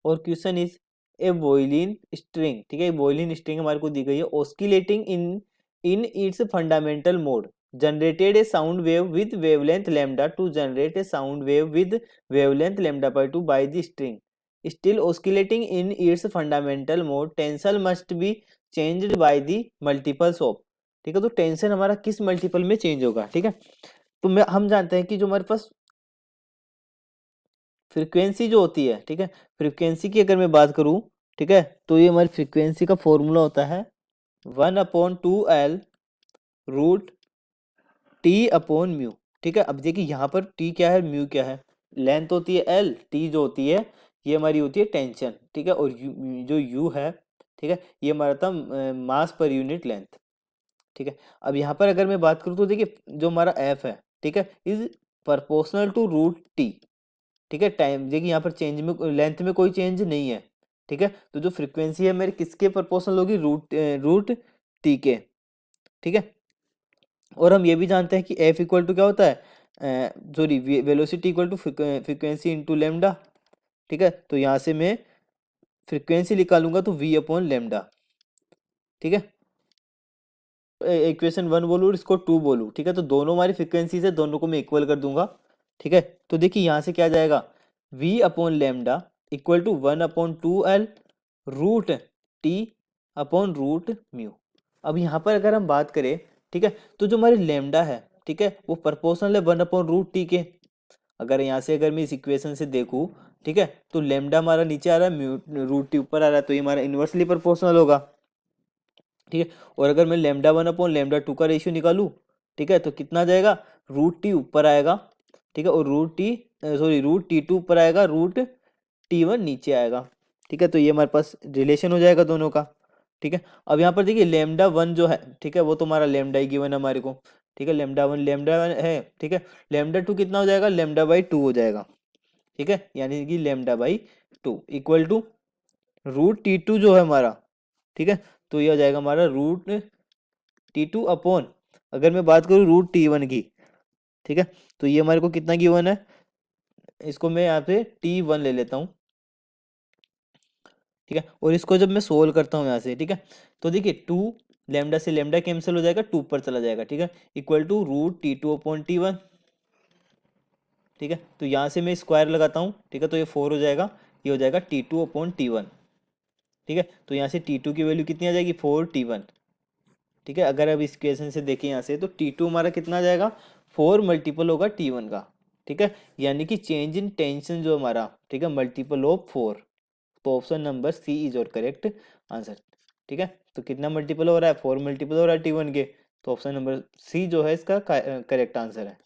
और question is a वोइलिन string, ठीक है, वोइलिन स्ट्रिंग हमारे को दी गई है, oscillating in in its fundamental mode generated A sound wave with wavelength lambda two generate a sound wave with wavelength lambda by 2 by the string still oscillating in its fundamental mode tension must be changed by the multiples of, ठीक है। तो tension हमारा किस multiple में change होगा, ठीक है। तो हम जानते हैं कि जो हमारे पास फ्रीक्वेंसी जो होती है, ठीक है, फ्रीक्वेंसी की अगर मैं बात करूं, ठीक है, तो ये हमारी फ्रीक्वेंसी का फॉर्मूला होता है 1/2L root T upon mu, ठीक है। अब देखिए यहाँ पर टी क्या है, म्यू क्या है, लेंथ होती है एल, टी जो होती है ये हमारी होती है टेंशन, ठीक है, और जो यू है, ठीक है, ये हमारा था मास पर यूनिट लेंथ, ठीक है। अब यहाँ पर अगर मैं बात करूँ तो देखिए जो हमारा एफ है, ठीक है, is proportional to root T, ठीक है। टाइम देखिए यहाँ पर चेंज में, लेंथ में कोई चेंज नहीं है, ठीक है। तो जो फ्रीक्वेंसी है मेरी किसके प्रोपोर्शनल होगी, रूट टी के, ठीक है। और हम ये भी जानते हैं कि एफ इक्वल टू क्या होता है, sorry velocity equal to frequency into lambda, ठीक है। तो यहाँ से मैं फ्रीक्वेंसी निकालूंगा तो वी अपॉन लेमडा, ठीक है। इक्वेशन 1 बोलूँ इसको 2 बोलूँ, ठीक है, तो दोनों हमारी फ्रीक्वेंसी है, दोनों को मैं इक्वल कर दूंगा, ठीक है। तो देखिए यहाँ से क्या जाएगा, v upon lambda equal to 1/2L root T upon root mu. अब यहाँ पर अगर हम बात करें, ठीक है, तो जो हमारी लेमडा है, ठीक है, वो प्रोपोर्शनल है 1/√t के। अगर यहाँ से अगर मैं इस इक्वेशन से देखूँ, ठीक है, तो लेमडा हमारा नीचे आ रहा है, म्यू रूट टी ऊपर आ रहा है, तो ये हमारा इन्वर्सली प्रोपोर्शनल होगा, ठीक है। और अगर मैं लेमडा 1 अपॉन लेमडा 2 का रेशियो निकालूं, ठीक है, तो कितना आ जाएगा, रूट टी ऊपर आएगा, ठीक है, और रूट टी टू ऊपर आएगा, रूट टी वन नीचे आएगा, ठीक है। तो ये हमारे पास रिलेशन हो जाएगा दोनों का, ठीक है। अब यहाँ पर देखिए लेमडा 1 जो है, ठीक है, वो तो हमारा लेमडा ही गिवन है हमारे को, ठीक है, लेमडा वन है, ठीक है। लेमडा 2 कितना हो जाएगा, लेमडा/2 हो जाएगा, ठीक है, यानी कि लेमडा/2 इक्वल टू रूट T2 जो है हमारा, ठीक है, तो ये हो जाएगा हमारा रूट T2 अपॉन, अगर मैं बात करूँ रूट T1 की, ठीक है, तो ये हमारे को कितना गिवन है, इसको मैं यहाँ पे T1 ले लेता हूँ, ठीक है। और इसको जब मैं सोल्व करता हूँ यहाँ से, ठीक है, तो देखिए 2 लेमडा से लेमडा कैंसिल हो जाएगा, 2 पर चला जाएगा, ठीक है, equal to root T2 upon T1, ठीक है। तो यहाँ से मैं स्क्वायर लगाता हूँ, ठीक है, तो ये 4 हो जाएगा, ये हो जाएगा T2 अपॉन T1, ठीक है। तो यहाँ से T2 की वैल्यू कितनी आ जाएगी, 4T1, ठीक है। अगर अब इस इक्वेशन से देखें यहाँ से, तो T2 हमारा कितना आ जाएगा, 4 मल्टीपल होगा T1 का, ठीक है, यानी कि चेंज इन टेंशन जो हमारा, ठीक है, मल्टीपल ऑफ 4। तो option number C is your correct answer, ठीक है। तो कितना मल्टीपल हो रहा है, 4 मल्टीपल हो रहा है T1 के, तो ऑप्शन नंबर सी जो है इसका करेक्ट आंसर है।